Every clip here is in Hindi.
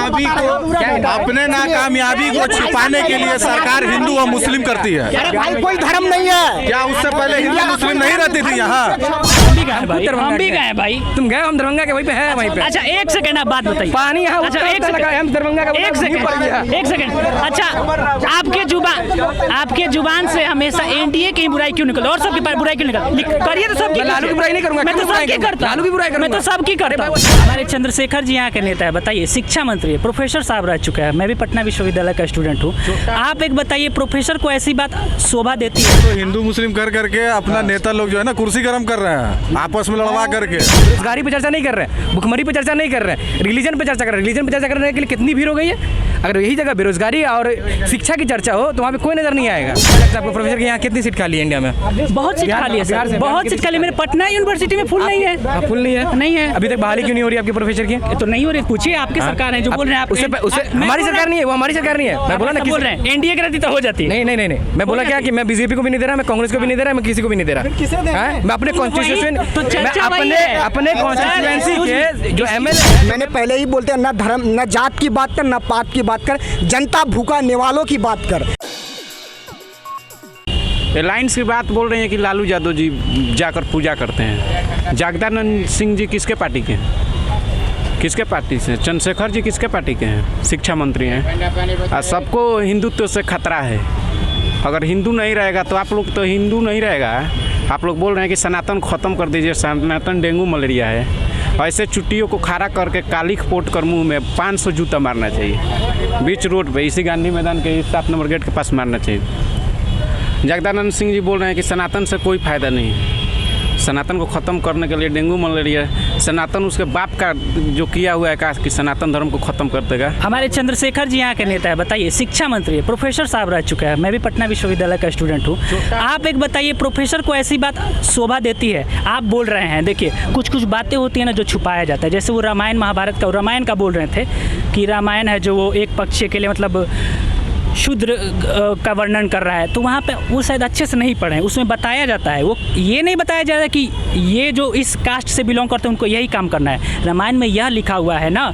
अपने नाकामयाबी को छिपाने के लिए सरकार हिंदू और मुस्लिम करती है। भाई कोई धर्म नहीं है क्या उससे पहले हिंदू मुस्लिम नहीं रहती थी यहाँ? हम भी गए भाई। तुम गए? हम दरभंगा के वहीं पे है वहीं पे। अच्छा एक सेकंड आप बात बताइए। पानी यहाँ अच्छा एक दरभंगा का एक सेकंड। अच्छा आपके जुबान से हमेशा एनडीए की बुराई क्यों निकले और सबकी बुराई क्यों निकले? करिए तो सबकी। लालू की बुराई नहीं करूंगा। मैं तो सबकी करता। लालू की बुराई मैं तो सबकी करता। हमारे चंद्रशेखर जी यहाँ के नेता है। बताइए, शिक्षा मंत्री प्रोफेसर साहब रह चुका है। मैं भी पटना विश्वविद्यालय का स्टूडेंट हूँ। आप एक बताइए, प्रोफेसर को ऐसी बात शोभा देती है? तो हिंदू मुस्लिम कर करके अपना नेता लोग जो है ना कुर्सी गर्म कर रहे हैं आपस में लड़वा करके। बेरोजगारी पे चर्चा नहीं कर रहे हैं, भुखमरी पे चर्चा नहीं कर रहे हैं, रिलीजन पे चर्चा कर रहे हैं। रिलीजन पे चर्चा करने के लिए कितनी भीड़ हो गई है। अगर यही जगह बेरोजगारी और शिक्षा की चर्चा हो तो वहाँ पे कोई नजर नहीं आएगा। आपको प्रोफेसर के यहाँ कितनी सीट खाली है इंडिया में? बहुत सीट खाली है सर, बहुत सीट खाली। मेरे पटना यूनिवर्सिटी में फुल नहीं है। फुल नहीं है। अभी तक बहाली क्यों नहीं हो रही आपके प्रोफेसर की? तो नहीं हो रही। पूछिए, आपकी सरकार है जो बोल रहे हैं। उससे हमारी सरकार नहीं है, वो हमारी सरकार नहीं है। मैं बोला ना बोल रहे हैं एनडीए की रहती तो हो जाती। नहीं। मैं बोला क्या कि मैं बीजेपी को भी नहीं दे रहा, मैं कांग्रेस को भी नहीं दे रहा, मैं किसी को भी नहीं दे रहा। मैं अपने कॉन्स्टिट्यूशन अपने कॉन्स्टिट्यूएंसी के जो एमएलए। मैंने पहले ही बोलते हैं, ना धर्म न जात की बात कर, न पात की बात कर, जनता भूखा निवालों की बात कर। अलायंस की बात बोल रहे हैं कि लालू यादव जी जाकर पूजा करते हैं। जगदानंद सिंह जी किसके पार्टी के हैं? किसके पार्टी से? चंद्रशेखर जी किसके पार्टी के हैं? शिक्षा मंत्री हैं। और सबको हिंदुत्व से खतरा है। अगर हिंदू नहीं रहेगा तो आप लोग तो हिंदू नहीं रहेगा। आप लोग बोल रहे हैं कि सनातन ख़त्म कर दीजिए, सनातन डेंगू मलेरिया है। ऐसे चुट्टियों को खारा करके कालिख पोट कर मुंह में 500 जूता मारना चाहिए बीच रोड पे, इसी गांधी मैदान के 7 नंबर गेट के पास मारना चाहिए। जगदानंद सिंह जी बोल रहे हैं कि सनातन से कोई फ़ायदा नहीं है। सनातन को ख़त्म करने के लिए डेंगू मलेरिया, सनातन उसके बाप का जो किया हुआ है कि सनातन धर्म को ख़त्म कर देगा। हमारे चंद्रशेखर जी यहाँ के नेता है। बताइए, शिक्षा मंत्री प्रोफेसर साहब रह चुका है। मैं भी पटना विश्वविद्यालय का स्टूडेंट हूँ। आप एक बताइए, प्रोफेसर को ऐसी बात शोभा देती है? आप बोल रहे हैं, देखिए कुछ बातें होती हैं ना जो छुपाया जाता है। जैसे वो रामायण महाभारत का, रामायण का बोल रहे थे कि रामायण है जो वो एक पक्ष के लिए मतलब शूद्र का वर्णन कर रहा है। तो वहाँ पे वो शायद अच्छे से नहीं पढ़े, उसमें बताया जाता है, वो ये नहीं बताया जाता कि ये जो इस कास्ट से बिलोंग करते हैं उनको यही काम करना है। रामायण में यह लिखा हुआ है ना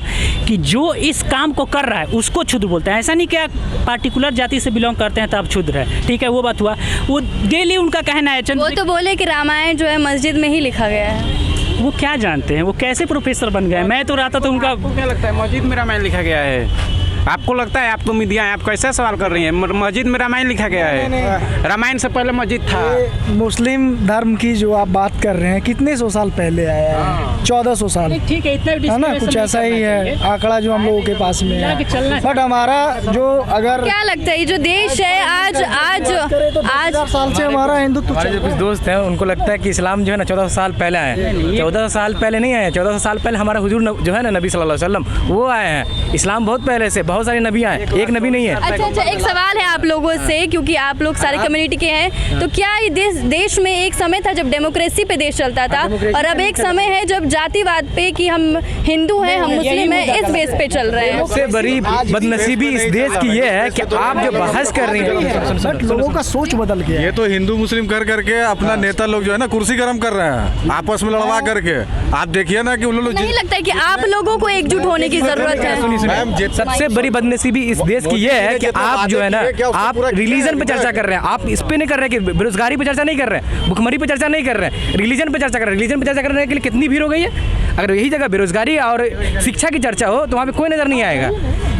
कि जो इस काम को कर रहा है उसको क्षुद्र बोलते हैं। ऐसा नहीं कि आप पार्टिकुलर जाति से बिलोंग करते हैं तो आप क्षुद्र है। ठीक है, वो बात हुआ। वो डेली उनका कहना है। वो तो बोले कि रामायण जो है मस्जिद में ही लिखा गया है। वो क्या जानते हैं, वो कैसे प्रोफेसर बन गए? मैं तो रहता तो उनका। क्या लगता है मस्जिद में रामायण लिखा गया है? आपको लगता है? आप तो मीडिया हैं, आप कैसे सवाल कर रही हैं? मस्जिद में रामायण लिखा गया है। रामायण से पहले मस्जिद था। मुस्लिम धर्म की जो आप बात कर रहे हैं कितने सौ साल पहले आया है? 1400 साल। ठीक है, इतना है ना, कुछ ऐसा ही है आंकड़ा जो हम लोगों के पास में है। बट हमारा जो अगर क्या लगता है जो देश है आज 1000 साल से हमारा हिंदुत्व। हमारे जो कुछ दोस्त हैं उनको लगता है कि इस्लाम जो है ना 1400 साल पहले आए हैं। 1400 साल पहले नहीं आए, 1400 साल पहले हमारा हुजूर जो है ना नबी सल्लल्लाहु अलैहि वसल्लम वो आए हैं। इस्लाम बहुत पहले से, बहुत सारे नबी आए, एक नबी नहीं है। अच्छा, एक सवाल है आप लोगों से, क्योंकि आप लोग सारे कम्युनिटी के हैं, तो क्या ये देश में एक समय था जब डेमोक्रेसी पे देश चलता था और अब एक समय है जब जातिवाद पे कि हम हिंदू हैं, हम मुस्लिम हैं, इस बेस पे चल रहे हैं? सबसे बड़ी बदनसीबी इस देश की ये है कि आप जो बहस कर रही हैं, लोगों का सोच बदल गया। ये तो हिंदू मुस्लिम कर करके अपना नेता लोग जो है ना कुर्सी गर्म कर रहे हैं आपस में लड़वा करके। आप देखिए ना कि उन लोग। नहीं लगता है कि आप लोगों को एकजुट होने की जरूरत है? सबसे बड़ी बदनसीबी इस देश की ये है कि आप जो है ना आप रिलीजन पे चर्चा कर रहे हैं, आप इस पे नहीं कर रहे कि बेरोजगारी पे चर्चा नहीं कर रहे हैं, भुखमरी पे चर्चा नहीं कर रहे हैं, रिलीजन पे चर्चा कर रहे हैं। रिलीजन पे चर्चा करने के लिए कितनी भीड़ हो गई है। अगर यही जगह बेरोजगारी और शिक्षा की चर्चा हो तो वहाँ पे कोई नजर नहीं आएगा।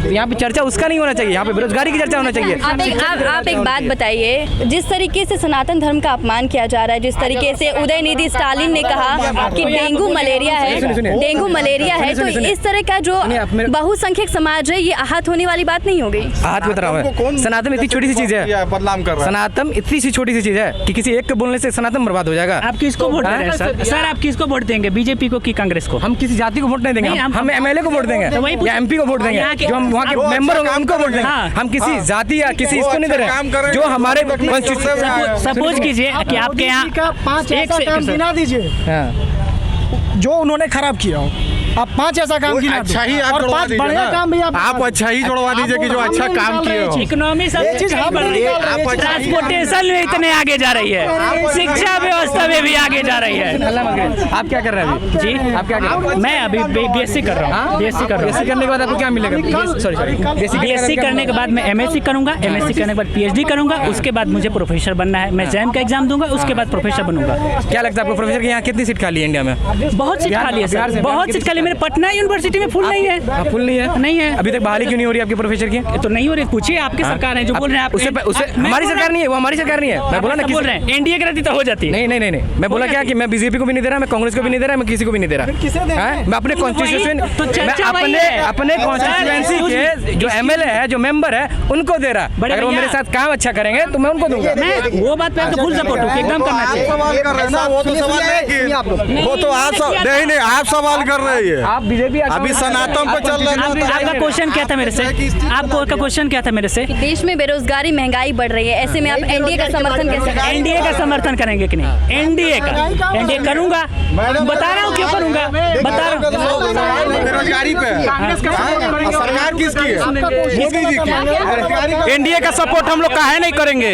यहाँ पे चर्चा उसका नहीं होना चाहिए, यहाँ पे बेरोजगारी की चर्चा होना चाहिए। आप एक बात बताइए, जिस तरीके से सनातन धर्म का अपमान किया जा रहा है, जिस तरीके से उदयनिधि स्टालिन ने कहा कि डेंगू मलेरिया है, तो इस तरह का जो बहुसंख्यक समाज है ये आहत होने वाली बात नहीं हो गई? आहत बता रहा हूँ। सनातन इतनी छोटी सी चीज है, बदनाम कर रहा है। सनातन इतनी सी छोटी सी चीज है कि किसी एक के बोलने से सनातन बर्बाद हो जाएगा। आप किसको वोट दे रहे हैं सर? आप किसको वोट देंगे, बीजेपी को कि कांग्रेस को? हम किसी जाति को वोट नहीं देंगे, हम एमएलए को वोट देंगे या एमपी को वोट देंगे, जो हम वहाँ के मेंबर होंगे उनको वोट देंगे। हम किसी जाति या किसी इसको नहीं दे रहे। जो हमारे सपोज कीजिए कि आपके यहाँ 5 ऐसा काम गिना दीजिए जो उन्होंने खराब किया हो, आप 5 ऐसा काम कोई गिना दो। अच्छा ही आप और जुड़वा 5 दीजिए बढ़िया ना। काम भी आप अच्छा ही जुड़वा दीजिए कि जो अच्छा काम किए हो। इकोनॉमी सब ये चीज हम नहीं निकाल रहे हैं। ट्रांसपोर्टेशन में इतने आगे जा रही है, शिक्षा व्यवस्था में भी आगे जा रही है। आप क्या कर रहे हैं अभी? जी आप क्या कर रहे हैं? मैं अभी बीएससी कर रहा हूँ, बीएससी कर रहा बीएससी करने के बाद आपको क्या मिलेगा? सॉरी हूँ। बीएससी करने के बाद मैं एमएससी करूंगा, एमएससी करने के बाद पीएचडी करूंगा, उसके बाद मुझे प्रोफेसर बनना है। मैं जैम का एग्जाम दूंगा, उसके बाद प्रोफेसर बनूंगा। क्या लगता है आपको प्रोफेसर की यहाँ कितनी सीट खाली है इंडिया में? बहुत सीट खाली है बिहार सर, से- बहुत सीट खाली है। मेरे पटना यूनिवर्सिटी में फुल नहीं है। फुल नहीं है? नहीं है। अभी तक बहाली क्यों नहीं हो रही आपकी प्रोफेसर की? तो नहीं हो रही, पूछिए आपकी सरकार है जो बोल रहे हैं आप। उससे हमारी सरकार नहीं है, वो हमारी सरकार नहीं है। मैं बोला ना बोल रहे हैं एनडीए की रहती तो हो जाती है। नहीं मैं बोला क्या कि मैं बीजेपी को भी नहीं दे रहा, मैं कांग्रेस को भी नहीं दे रहा, मैं किसी को भी नहीं दे रहा। हैं? मैं अपने कॉन्स्टिट्यूशन तो चर्चा मैं वही है। अपने कॉन्स्टिट्यूएंसी के जो एमएलए है, जो मेंबर है, उनको दे रहा। बड़े अगर वो भैया। मेरे साथ काम अच्छा करेंगे तो मैं उनको दूंगा। मैं वो बात पे आपको फुल सपोर्ट हूँ कि एकदम करना चाहिए। सवाल कर रहे हैं ना, वो तो सवाल नहीं कि वो तो आप नहीं आप सवाल कर रहे हैं। आप बीजेपी अभी सनातन पे चल रहा है। आपका क्वेश्चन क्या था मेरे से? आपको का क्वेश्चन क्या था मेरे से? देश में बेरोजगारी महंगाई बढ़ रही है, ऐसे में आप एनडीए का समर्थन कैसे करेंगे? एनडीए का समर्थन करेंगे कि नहीं? एनडीए का एनडीए करूंगा, बता रहा हूँ क्यों करूंगा, बता रहा हूँ। बेरोजगारी पे सरकार किसकी है? मोदी जी की। एनडीए का सपोर्ट हम लोग काहे नहीं करेंगे?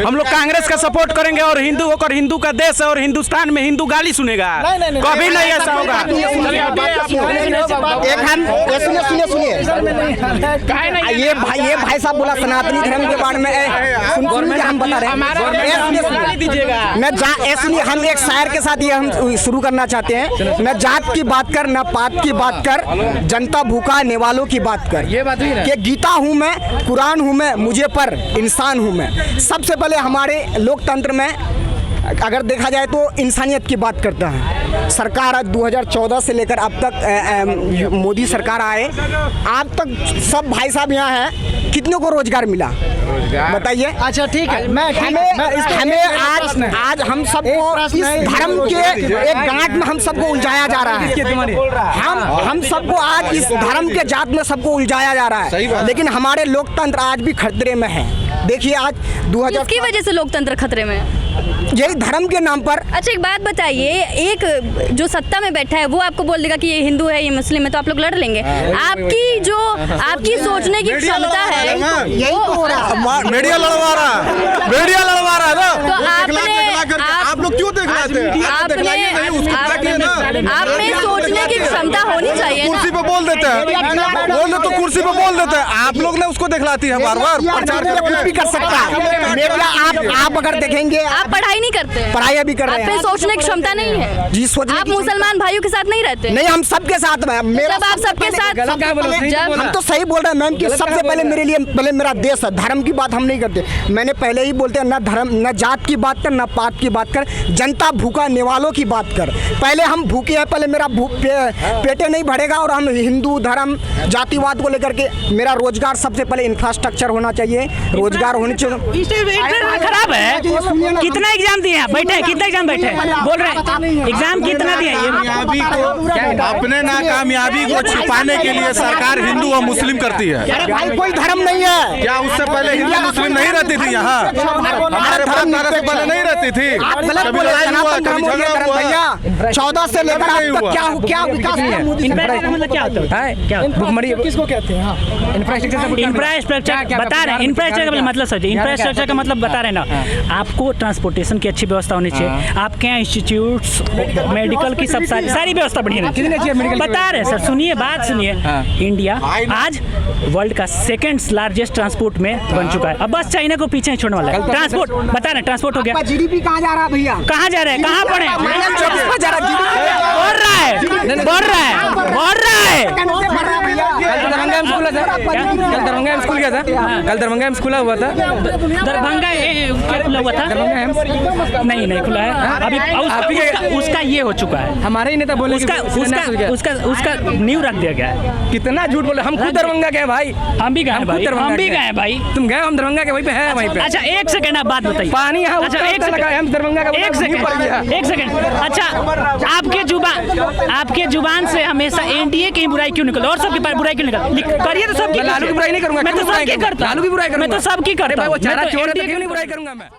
हम लोग कांग्रेस का सपोर्ट करेंगे और हिंदू होकर हिंदू का देश है और हिंदुस्तान में हिंदू गाली सुनेगा। कभी नहीं ऐसा होगा। एक हम सुनिए ये भाई साहब बोला सनातनी धर्म के बारे में सुनिए हम बता रहे हैं। सुनिए हम एक शायर के साथ ये हम शुरू करना चाहते हैं। न जात की बात कर, न पात की बात कर, जनता भूखा नेवालों की बात कर। ये बात हुई ना? कि गीता हूँ मैं, कुरान हूँ मैं, मुझे पर इंसान हूँ मैं। सबसे पहले हमारे लोकतंत्र में अगर देखा जाए तो इंसानियत की बात करता है। सरकार 2014 से लेकर अब तक मोदी सरकार आए, अब तक सब भाई साहब यहाँ हैं, कितनों को रोजगार मिला बताइए? अच्छा ठीक है, हमें आज हम सबको इस धर्म के एक गांठ में हम सबको उलझाया जा रहा है। हम सबको आज इस धर्म के जात में सबको उलझाया जा रहा है, लेकिन हमारे लोकतंत्र आज भी खतरे में है। देखिए आज 2000 किसकी वजह से लोकतंत्र खतरे में है? यही धर्म के नाम पर। अच्छा एक बात बताइए, एक जो सत्ता में बैठा है वो आपको बोल देगा कि ये हिंदू है, ये मुस्लिम है, तो आप लोग लड़ लेंगे? आपकी सोचने की क्षमता है, यही तो हो रहा है। मीडिया लड़वा रहा है ना। तो आप लोग क्यों दिखलाते हैं? आप दिखलाइए नहीं, उसको दिखाइए ना। आप में सोचने की क्षमता होनी चाहिए कुर्सी पे बोल देते हैं, बोले तो कुर्सी पे बोल देते हैं। आप लोग ने उसको दिखलाती है बार बार प्रचार कुछ भी कर सकता है मीडिया। आप अगर देखेंगे, आप पढ़ाई नहीं करते हैं, पढ़ाई भी कर आप रहे में हैं सोचने की क्षमता नहीं है जी। सोचने आप की मुसलमान भाइयों के साथ नहीं रहते? नहीं, हम सबके साथ में। जब आप सबके साथ हम तो सही बोल रहे हैं मैम कि सबसे पहले मेरे लिए पहले मेरा देश है। धर्म की बात हम नहीं करते। मैंने पहले ही बोलते हैं, न धर्म न जात की बात कर, न पात की बात कर, जनता भूखा नेवालों की बात कर। पहले हम भूखे हैं, पहले मेरा पेटे नहीं भरेगा। और हम हिंदू धर्म जातिवाद को लेकर के मेरा रोजगार सबसे पहले इंफ्रास्ट्रक्चर होना चाहिए, रोजगार होने चाहिए। खराब है। कितना एग्जाम दिए हैं? बैठे हैं, कितना एग्जाम बैठे हैं? बोल रहे हैं एग्जाम कितना दिए? कामयाबी को, अपने नाकामयाबी को छिपाने के लिए सरकार हिंदू और मुस्लिम करती है। भाई कोई धर्म नहीं है क्या उससे पहले हिंदू मुस्लिम नहीं रहती थी यहाँ? हमारे भारत से पहले नहीं रहती थी। आप गलत कभी बोल रहे हैं। लड़ाई हुआ, सनातन कभी धर्म झगड़ा हुआ। भैया 14 से लेकर नहीं अब तक हुआ। क्या विकास हुआ मोदी सरकार का? मतलब क्या होता है? क्या भुखमरी किसको कहते हैं? हाँ, इंफ्रास्ट्रक्चर बता रहे हैं। इंफ्रास्ट्रक्चर का मतलब समझिए, इंफ्रास्ट्रक्चर का मतलब बता रहे हैं ना। आपको ट्रांसपोर्टेशन की अच्छी व्यवस्था होनी चाहिए। आपके यहाँ इंस्टीट्यूट्स मेडिकल की सब सारी व्यवस्था बढ़िया कितनी अच्छी है मेडिकल की? बता रहे हैं सर, सुनिए बात सुनिए। इंडिया आज वर्ल्ड का सेकंड लार्जेस्ट ट्रांसपोर्ट में बन चुका है। अब बस चाइना को पीछे छोड़ने वाला है। ट्रांसपोर्ट बता रहे हैं, ट्रांसपोर्ट हो गया। जीडीपी कहाँ जा रहा है भैया? कहाँ जा रहे हैं? कहाँ पढ़े? बढ़ रहा है, बढ़ रहा है, बढ़ रहा है। दरभंगा में स्कूल था। कल दरभंगा में स्कूल गया था। कल दरभंगा में स्कूल हुआ था। दरभंगा क्या खुला हुआ था? नहीं खुला है अभी। उसका ये हो चुका है। हमारे ही नेता बोले उसका न्यू रख दिया गया है। कितना झूठ बोले। हम खुद दरभंगा गए भाई, हम भी गए भाई, हम भी गए भाई। तुम गए? हम दरभंगा के वहीं पे है, वहीं पे। अच्छा एक सेकंड आप बात बताइए। पानी यहाँ अच्छा एक हम दरभंगा का एक सेकंड। अच्छा आपके जुबान से हमेशा एनडीए की बुराई क्यों निकल और सबकी बुराई क्यों निकल? करिए तो सबकी। लालू की बुराई नहीं करूंगा। मैं तो सबकी करता। लालू की बुराई करूंगा। मैं तो सबकी करता। वो चारा चोर है तो क्यों नहीं बुराई करूंगा मैं?